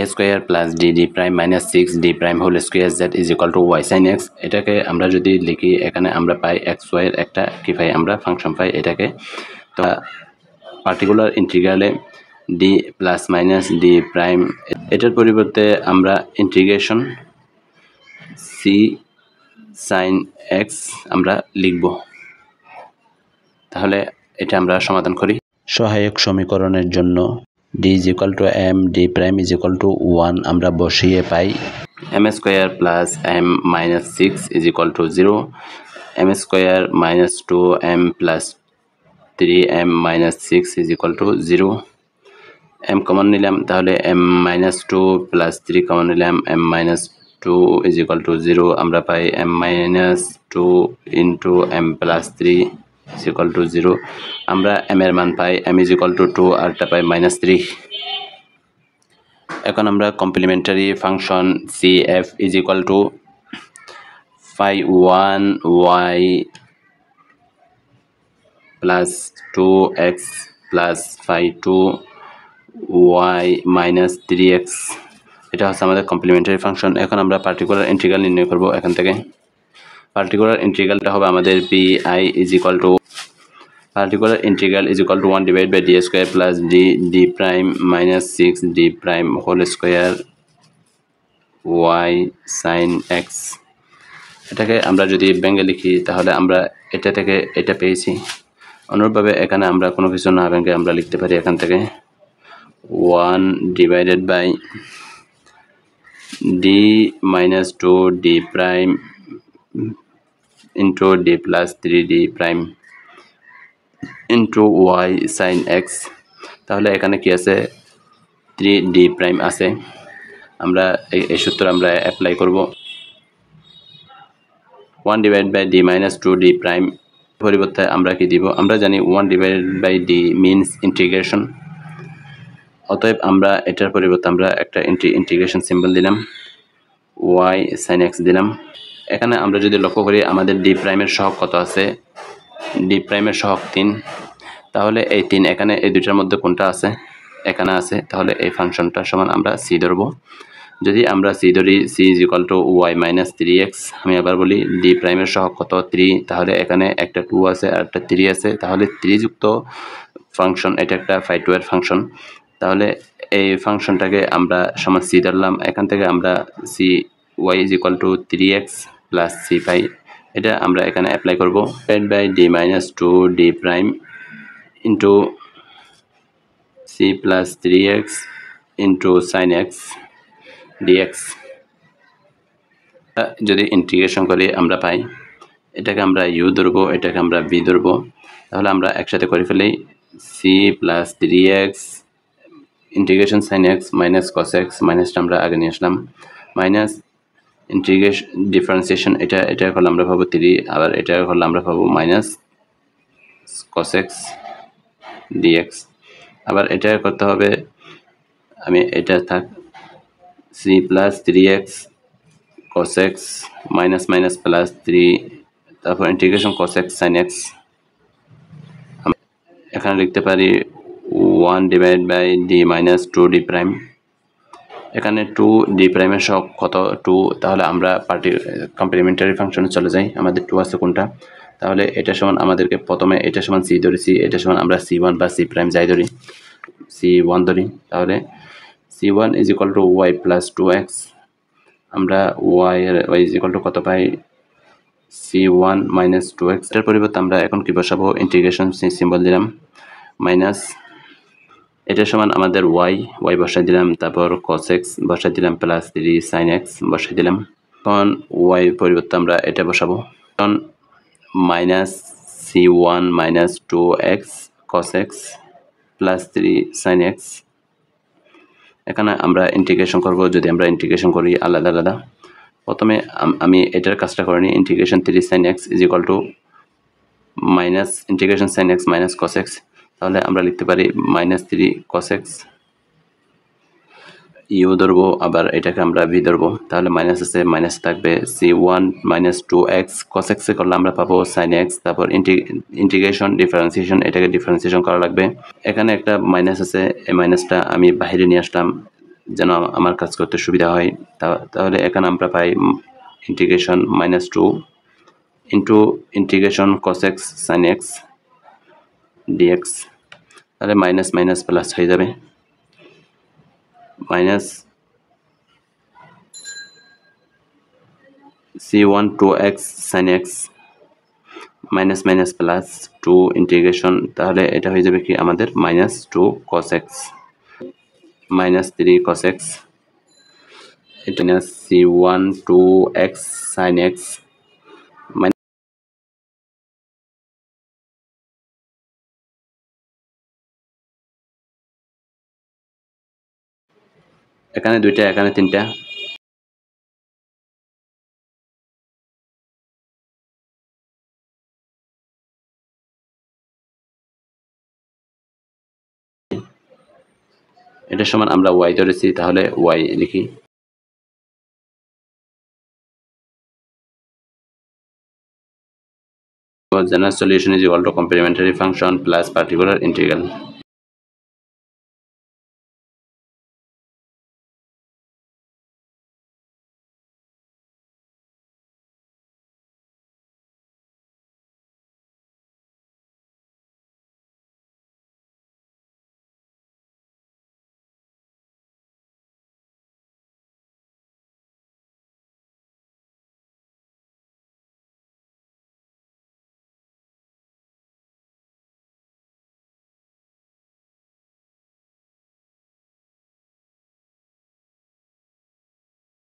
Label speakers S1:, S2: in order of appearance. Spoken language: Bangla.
S1: a square plus d prime minus 6 d prime whole square z is equal to y sine x. এটাকে আমরা যদি লিখি এখানে আমরা পাই এক্স ওয়াই এর একটা কি পাই আমরা ফাংশন পাই এটাকে। তো পার্টিকুলার ইন্টিগ্রালে D plus minus D prime এটার পরিবর্তে আমরা ইন্টিগ্রেশন সি সাইন এক্স আমরা লিখব। তাহলে এটা আমরা সমাধান করি। সহায়ক সমীকরণের জন্য d is equal to m, d prime is equal to 1 আমরা বসিয়ে পাই m square plus m minus 6 is equal to 0, m square minus 2m plus 3m minus 6 is equal to 0, m common নিলাম তাহলে m minus 2 plus 3 কমন নিলাম m minus 2 is equal to 0 আমরা পাই m minus 2 into m plus 3 is equal to 0 আমরা m এর মান পাই m is equal to 2 আর টা পাই minus 3। এখন আমরা complimentary function cf is equal to phi 1 y plus 2x plus phi 2 y minus 3x এটা হচ্ছে আমাদের কমপ্লিমেন্টারি ফাংশন। এখন আমরা পার্টিকুলার ইন্টিগ্রাল নির্ণয় করব। এখান থেকে পার্টিকুলার ইন্টিগ্রালটা হবে আমাদের pi is equal to particular integral is equal to 1 divided by d square plus d prime minus 6 d prime whole square y sin x। এটাকে আমরা যদি ভেঙে লিখি তাহলে আমরা এটা থেকে এটা পেয়েছি। অনুরূপভাবে এখানে আমরা কোনো কিছু না ভেঙে আমরা লিখতে পারি এখান থেকে 1 divided by d minus 2 d prime into d plus 3d prime into y sin x। তাহলে এখানে কি আছে 3d প্রাইম আছে, আমরা এই সূত্র আমরা অ্যাপ্লাই করব। 1 divided by d minus 2d prime পরিবর্তে আমরা কি দিব, আমরা জানি 1 divided by d means integration, অতএব আমরা এটার পরিবর্তে আমরা একটা ইন্টিগ্রেশন সিম্বল দিলাম y sin x দিলাম। এখানে আমরা যদি লক্ষ্য করি আমাদের d প্রাইমের সহগ কত আছে, d প্রাইমের সহগ 3, তাহলে এই 3 এখানে এই দুইটার মধ্যে কোনটা আছে, এখানে আছে, তাহলে এই ফাংশনটা সমান আমরা c ধরব। যদি আমরা c ধরি c is equal to y minus 3x, আমি আবার বলি d প্রাইমের সহগ কত 3, তাহলে এখানে একটা 2 আছে আর একটা 3 আছে, তাহলে 3 যুক্ত ফাংশন এটা একটা phi 2 এর ফাংশন। তাহলে এই ফাংশনটাকে আমরা সমান c ধরলাম। এখান থেকে আমরা c y is equal to 3x plus c পাই, এটা আমরা এখানে অ্যাপ্লাই করব। divided by d minus 2 d prime into c plus 3x into sin x dx। যদি ইন্টিগ্রেশন করি আমরা পাই এটাকে আমরা u ধরব, এটাকে আমরা v ধরব, তাহলে আমরা একসাথে করে ফেলি c plus 3x integration sin x minus cos x, মাইনাসটা আমরা আগে নিয়ে আসলাম, মাইনাস ইন্টিগ্রেশন ডিফারেন্সিয়েশন এটা করলে আমরা পাবো 3, আবার এটা করলে আমরা পাবো মাইনাস cos x dx। আবার এটা করতে হবে, আমি এটা থাক c plus 3x cos x minus minus plus 3, তারপর integration cos x sin x, এখানে লিখতে পারি 1 divided by d minus 2d prime. এখানে 2d প্রাইমের সহগ কত 2, তাহলে আমরা কমপ্লিমেন্টারি ফাংশনে চলে যাই। আমাদের 2 আছে কোনটা, তাহলে এটা সমান আমাদেরকে প্রথমে এটা সমান c ধরেছি, এটা সমান আমরা c1 বা c প্রাইম যাই ধরি, c1 ধরি, তাহলে c1 is equal to y plus 2x, আমরা y is equal to কত পাই c1 minus 2x। এর পরিবর্তে আমরা এখন কি বসাবো, ইন্টিগ্রেশন সিম্বল দিলাম মাইনাস, এটা সমান আমাদের y বসাই দিলাম, তারপর cos x বসাই দিলাম, প্লাস 3 sin x বসাই দিলাম। তখন y পরিবর্তে আমরা এটা বসাবো, তখন minus c1 minus 2x cos x plus 3 sin x। এখানে আমরা ইন্টিগ্রেশন করব, যদি আমরা ইন্টিগ্রেশন করি আলাদা আলাদা, প্রথমে আমি এটার কাজটা করে নিই, integration 3 sin x is equal to minus integration sin x minus cos x, তাহলে আমরা লিখতে পারি মাইনাস 3 cos x, ইউ ধরবো, আবার এটাকে আমরা ভি ধরবো, তাহলে মাইনাস আছে মাইনাস থাকবে c1 minus 2x cos x এ করলে আমরা পাবো sin x, তারপর ইন্টিগ্রেশন ডিফারেন্সিয়েশন, এটাকে ডিফারেন্সিয়েশন করা লাগবে। এখানে একটা মাইনাস আছে, এই মাইনাসটা আমি বাইরে নিয়ে আসলাম, যেন আমার কাজ করতে সুবিধা হয়। তাহলে এখানে আমরা পাই integration -2 into integration cos x sin x dx, তাহলে মাইনাস মাইনাস প্লাস হয়ে যাবে, minus c1 2x sin x minus minus plus 2 integration, তাহলে এটা হয়ে যাবে কি আমাদের -2 cos x minus 3 cos x, এটা c1 2x sin x এখানে দুইটা এখানে তিনটা, এটা সমান আমরা y ধরেছি, তাহলে y লিখি। General solution is equal to complementary function plus particular integral.